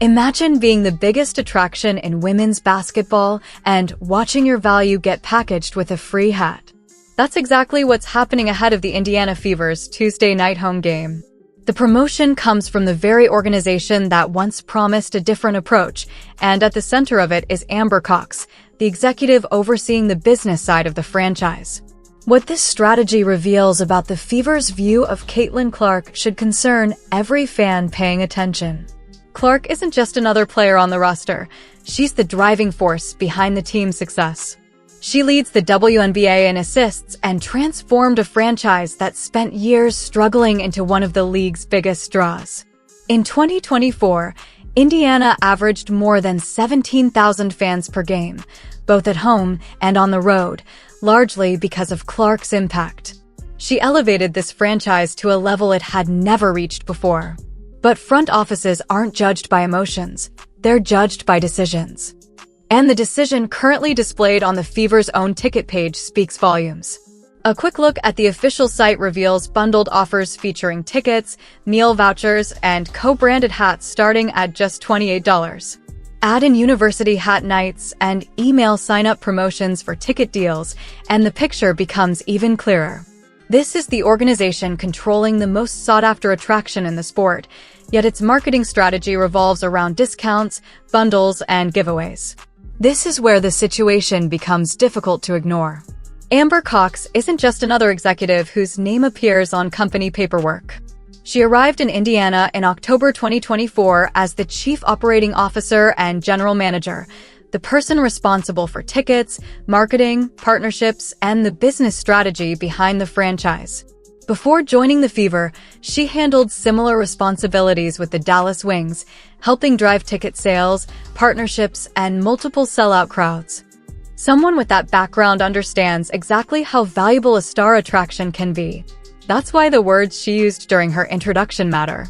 Imagine being the biggest attraction in women's basketball and watching your value get packaged with a free hat. That's exactly what's happening ahead of the Indiana Fever's Tuesday night home game. The promotion comes from the very organization that once promised a different approach, and at the center of it is Amber Cox, the executive overseeing the business side of the franchise. What this strategy reveals about the Fever's view of Caitlin Clark should concern every fan paying attention. Clark isn't just another player on the roster. She's the driving force behind the team's success. She leads the WNBA in assists and transformed a franchise that spent years struggling into one of the league's biggest draws. In 2024, Indiana averaged more than 17,000 fans per game, both at home and on the road, largely because of Clark's impact. She elevated this franchise to a level it had never reached before. But front offices aren't judged by emotions, they're judged by decisions. And the decision currently displayed on the Fever's own ticket page speaks volumes. A quick look at the official site reveals bundled offers featuring tickets, meal vouchers, and co-branded hats starting at just $28. Add in university hat nights and email sign-up promotions for ticket deals, and the picture becomes even clearer. This is the organization controlling the most sought-after attraction in the sport, yet its marketing strategy revolves around discounts, bundles, and giveaways. This is where the situation becomes difficult to ignore. Amber Cox isn't just another executive whose name appears on company paperwork. She arrived in Indiana in October 2024 as the Chief Operating Officer and General Manager, the person responsible for tickets, marketing, partnerships, and the business strategy behind the franchise. Before joining the Fever, she handled similar responsibilities with the Dallas Wings, helping drive ticket sales, partnerships, and multiple sellout crowds. Someone with that background understands exactly how valuable a star attraction can be. That's why the words she used during her introduction matter.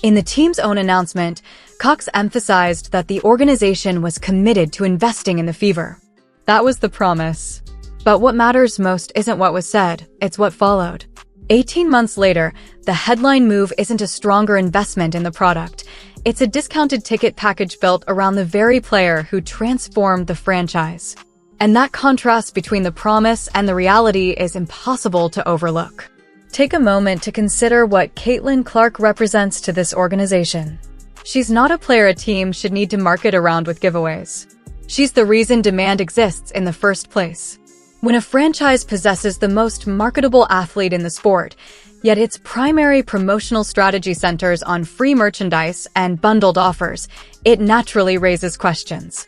In the team's own announcement, Cox emphasized that the organization was committed to investing in the Fever. That was the promise. But what matters most isn't what was said, it's what followed. 18 months later, the headline move isn't a stronger investment in the product. It's a discounted ticket package built around the very player who transformed the franchise. And that contrast between the promise and the reality is impossible to overlook. Take a moment to consider what Caitlin Clark represents to this organization. She's not a player a team should need to market around with giveaways. She's the reason demand exists in the first place. When a franchise possesses the most marketable athlete in the sport, yet its primary promotional strategy centers on free merchandise and bundled offers, it naturally raises questions.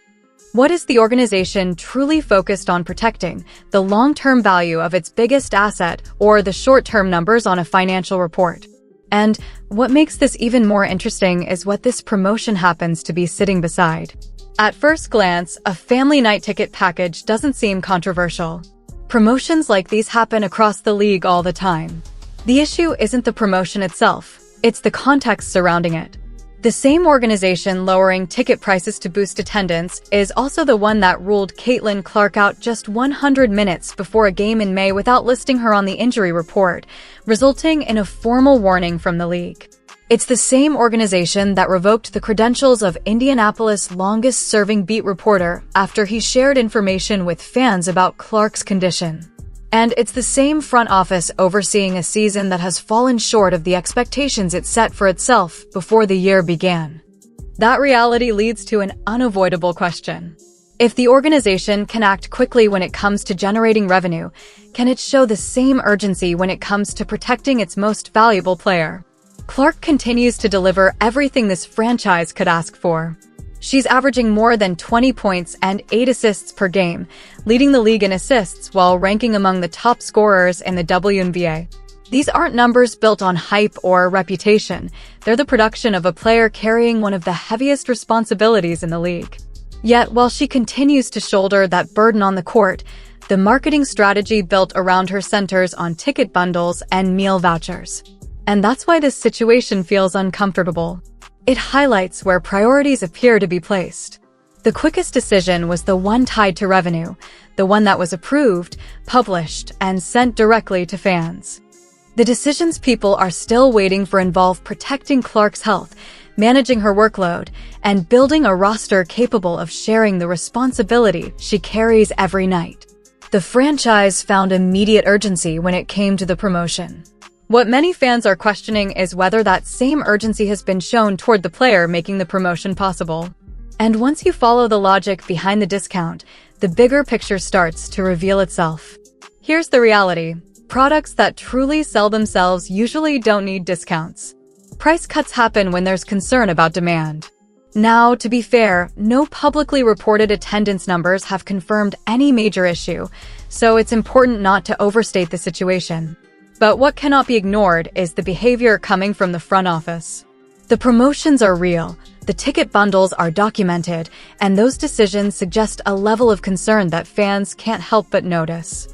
What is the organization truly focused on protecting, the long-term value of its biggest asset or the short-term numbers on a financial report? And what makes this even more interesting is what this promotion happens to be sitting beside. At first glance, a family night ticket package doesn't seem controversial. Promotions like these happen across the league all the time. The issue isn't the promotion itself, it's the context surrounding it. The same organization lowering ticket prices to boost attendance is also the one that ruled Caitlin Clark out just 100 minutes before a game in May without listing her on the injury report, resulting in a formal warning from the league. It's the same organization that revoked the credentials of Indianapolis' longest-serving beat reporter after he shared information with fans about Clark's condition. And it's the same front office overseeing a season that has fallen short of the expectations it set for itself before the year began. That reality leads to an unavoidable question. If the organization can act quickly when it comes to generating revenue, can it show the same urgency when it comes to protecting its most valuable player? Clark continues to deliver everything this franchise could ask for. She's averaging more than 20 points and 8 assists per game, leading the league in assists while ranking among the top scorers in the WNBA. These aren't numbers built on hype or reputation. They're the production of a player carrying one of the heaviest responsibilities in the league. Yet, while she continues to shoulder that burden on the court, the marketing strategy built around her centers on ticket bundles and meal vouchers. And that's why this situation feels uncomfortable. It highlights where priorities appear to be placed. The quickest decision was the one tied to revenue, the one that was approved, published, and sent directly to fans. The decisions people are still waiting for involve protecting Clark's health, managing her workload, and building a roster capable of sharing the responsibility she carries every night. The franchise found immediate urgency when it came to the promotion. What many fans are questioning is whether that same urgency has been shown toward the player making the promotion possible. And once you follow the logic behind the discount, the bigger picture starts to reveal itself. Here's the reality. Products that truly sell themselves usually don't need discounts. Price cuts happen when there's concern about demand. Now, to be fair, no publicly reported attendance numbers have confirmed any major issue, so it's important not to overstate the situation. But what cannot be ignored is the behavior coming from the front office. The promotions are real, the ticket bundles are documented, and those decisions suggest a level of concern that fans can't help but notice.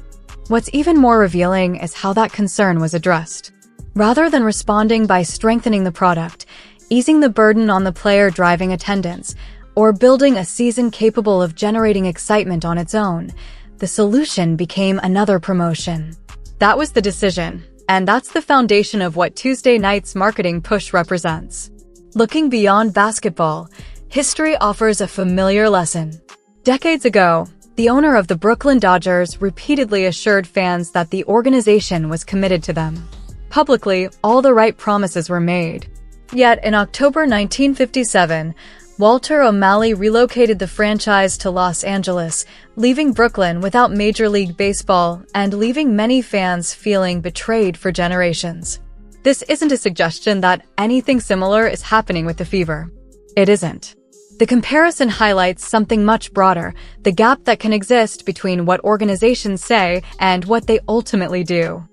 What's even more revealing is how that concern was addressed. Rather than responding by strengthening the product, easing the burden on the player driving attendance, or building a season capable of generating excitement on its own, the solution became another promotion. That was the decision, and that's the foundation of what Tuesday night's marketing push represents. Looking beyond basketball, history offers a familiar lesson. Decades ago, the owner of the Brooklyn Dodgers repeatedly assured fans that the organization was committed to them. Publicly, all the right promises were made. Yet, in October 1957, Walter O'Malley relocated the franchise to Los Angeles, leaving Brooklyn without Major League Baseball and leaving many fans feeling betrayed for generations. This isn't a suggestion that anything similar is happening with the Fever. It isn't. The comparison highlights something much broader, the gap that can exist between what organizations say and what they ultimately do.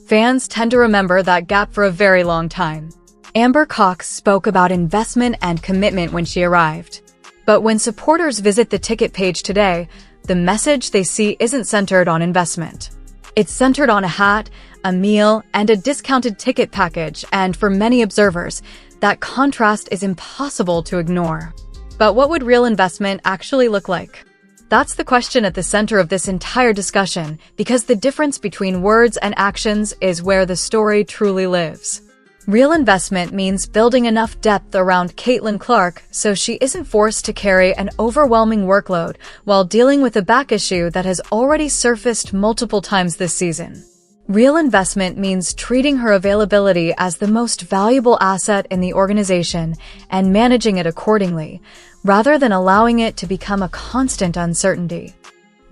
Fans tend to remember that gap for a very long time. Amber Cox spoke about investment and commitment when she arrived. But when supporters visit the ticket page today, the message they see isn't centered on investment. It's centered on a hat, a meal, and a discounted ticket package, and for many observers, that contrast is impossible to ignore. But what would real investment actually look like? That's the question at the center of this entire discussion, because the difference between words and actions is where the story truly lives. Real investment means building enough depth around CaitlinClark so she isn't forced to carry an overwhelming workload while dealing with a back issue that has already surfaced multiple times this season. Real investment means treating her availability as the most valuable asset in the organization and managing it accordingly, rather than allowing it to become a constant uncertainty.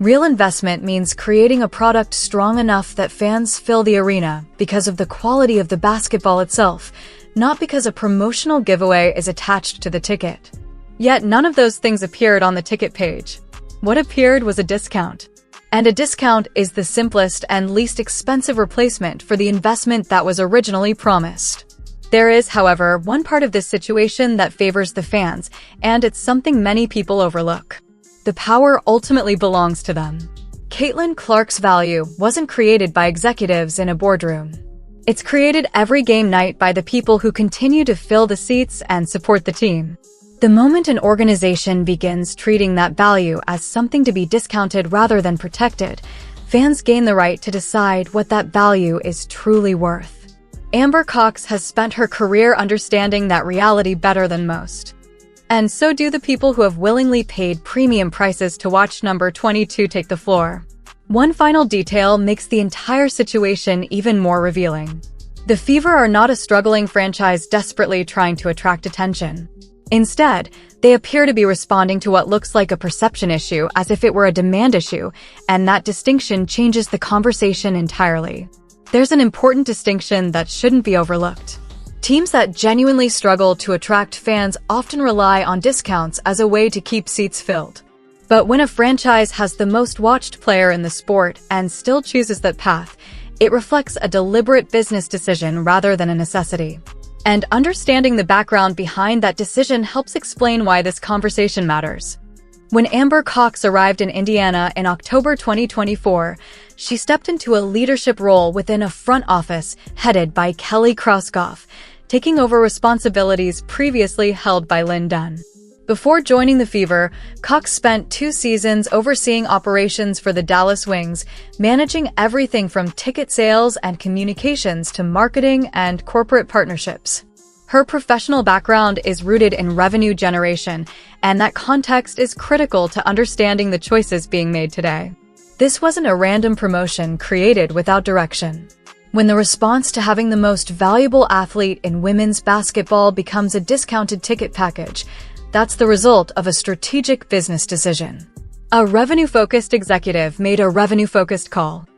Real investment means creating a product strong enough that fans fill the arena because of the quality of the basketball itself, not because a promotional giveaway is attached to the ticket. Yet none of those things appeared on the ticket page. What appeared was a discount. And a discount is the simplest and least expensive replacement for the investment that was originally promised. There is, however, one part of this situation that favors the fans, and it's something many people overlook. The power ultimately belongs to them. CaitlinClark's value wasn't created by executives in a boardroom. It's created every game night by the people who continue to fill the seats and support the team. The moment an organization begins treating that value as something to be discounted rather than protected, fans gain the right to decide what that value is truly worth. Amber Cox has spent her career understanding that reality better than most. And so do the people who have willingly paid premium prices to watch number 22 take the floor. One final detail makes the entire situation even more revealing. The Fever are not a struggling franchise desperately trying to attract attention. Instead, they appear to be responding to what looks like a perception issue as if it were a demand issue, and that distinction changes the conversation entirely. There's an important distinction that shouldn't be overlooked. Teams that genuinely struggle to attract fans often rely on discounts as a way to keep seats filled. But when a franchise has the most watched player in the sport and still chooses that path, it reflects a deliberate business decision rather than a necessity. And understanding the background behind that decision helps explain why this conversation matters. When Amber Cox arrived in Indiana in October 2024, she stepped into a leadership role within a front office headed by Kelly Krauskopf, taking over responsibilities previously held by Lynn Dunn. Before joining the Fever, Cox spent 2 seasons overseeing operations for the Dallas Wings, managing everything from ticket sales and communications to marketing and corporate partnerships. Her professional background is rooted in revenue generation, and that context is critical to understanding the choices being made today. This wasn't a random promotion created without direction. When the response to having the most valuable athlete in women's basketball becomes a discounted ticket package, that's the result of a strategic business decision. A revenue-focused executive made a revenue-focused call.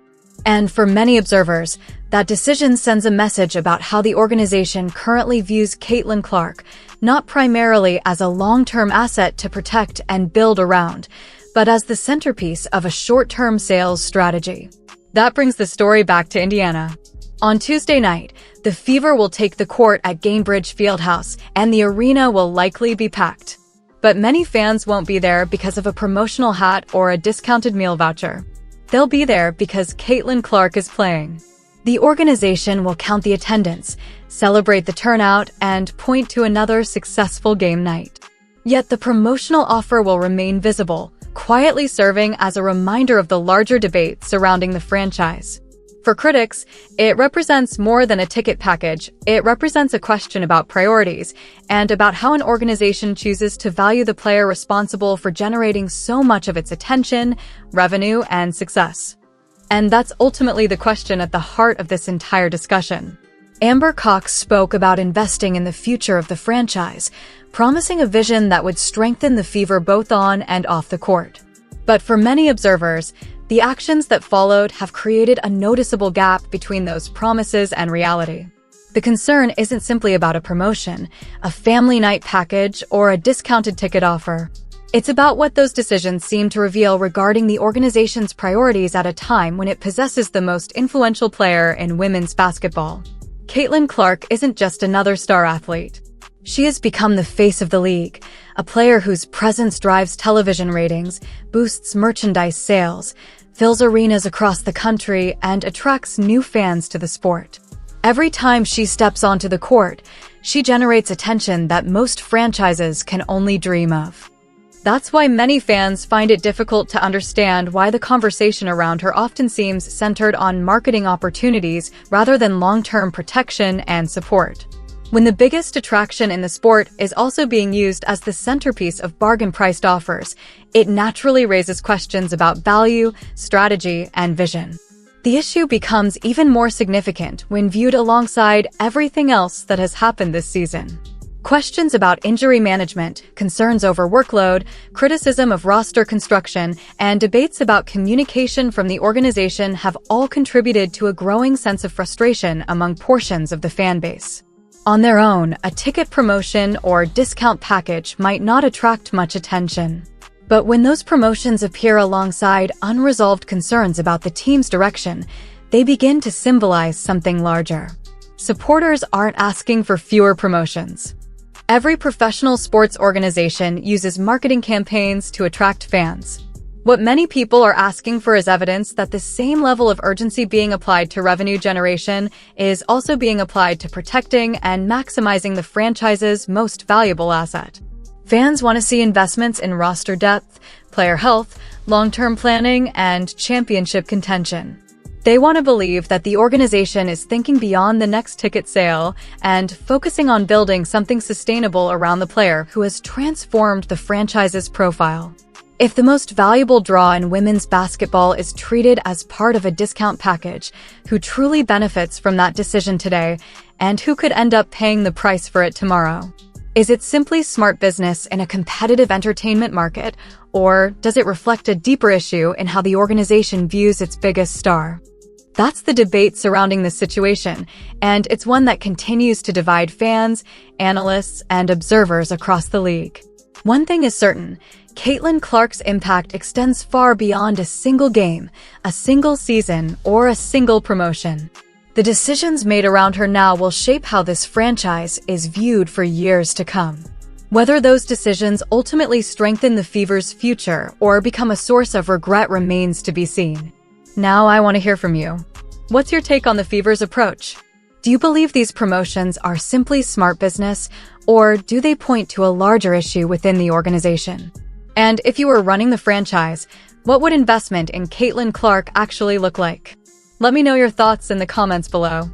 And for many observers, that decision sends a message about how the organization currently views CaitlinClark, not primarily as a long-term asset to protect and build around, but as the centerpiece of a short-term sales strategy. That brings the story back to Indiana. On Tuesday night, the Fever will take the court at Gainbridge Fieldhouse, and the arena will likely be packed. But many fans won't be there because of a promotional hat or a discounted meal voucher. They'll be there because CaitlinClark is playing. The organization will count the attendance, celebrate the turnout, and point to another successful game night. Yet the promotional offer will remain visible, quietly serving as a reminder of the larger debate surrounding the franchise. For critics, it represents more than a ticket package. It represents a question about priorities and about how an organization chooses to value the player responsible for generating so much of its attention, revenue, and success. And that's ultimately the question at the heart of this entire discussion. Amber Cox spoke about investing in the future of the franchise, promising a vision that would strengthen the Fever both on and off the court. But for many observers, the actions that followed have created a noticeable gap between those promises and reality. The concern isn't simply about a promotion, a family night package, or a discounted ticket offer. It's about what those decisions seem to reveal regarding the organization's priorities at a time when it possesses the most influential player in women's basketball. CaitlinClark isn't just another star athlete. She has become the face of the league, a player whose presence drives television ratings, boosts merchandise sales, fills arenas across the country, and attracts new fans to the sport. Every time she steps onto the court, she generates attention that most franchises can only dream of. That's why many fans find it difficult to understand why the conversation around her often seems centered on marketing opportunities rather than long-term protection and support. When the biggest attraction in the sport is also being used as the centerpiece of bargain-priced offers, it naturally raises questions about value, strategy, and vision. The issue becomes even more significant when viewed alongside everything else that has happened this season. Questions about injury management, concerns over workload, criticism of roster construction, and debates about communication from the organization have all contributed to a growing sense of frustration among portions of the fan base. On their own, a ticket promotion or discount package might not attract much attention. But when those promotions appear alongside unresolved concerns about the team's direction, they begin to symbolize something larger. Supporters aren't asking for fewer promotions. Every professional sports organization uses marketing campaigns to attract fans. What many people are asking for is evidence that the same level of urgency being applied to revenue generation is also being applied to protecting and maximizing the franchise's most valuable asset. Fans want to see investments in roster depth, player health, long-term planning, and championship contention. They want to believe that the organization is thinking beyond the next ticket sale and focusing on building something sustainable around the player who has transformed the franchise's profile. If the most valuable draw in women's basketball is treated as part of a discount package, who truly benefits from that decision today, and who could end up paying the price for it tomorrow? Is it simply smart business in a competitive entertainment market, or does it reflect a deeper issue in how the organization views its biggest star? That's the debate surrounding this situation, and it's one that continues to divide fans, analysts, and observers across the league. One thing is certain, CaitlinClark's impact extends far beyond a single game, a single season, or a single promotion. The decisions made around her now will shape how this franchise is viewed for years to come. Whether those decisions ultimately strengthen the Fever's future or become a source of regret remains to be seen. Now I want to hear from you. What's your take on the Fever's approach? Do you believe these promotions are simply smart business, or do they point to a larger issue within the organization? And if you were running the franchise, what would investment in CaitlinClark actually look like? Let me know your thoughts in the comments below.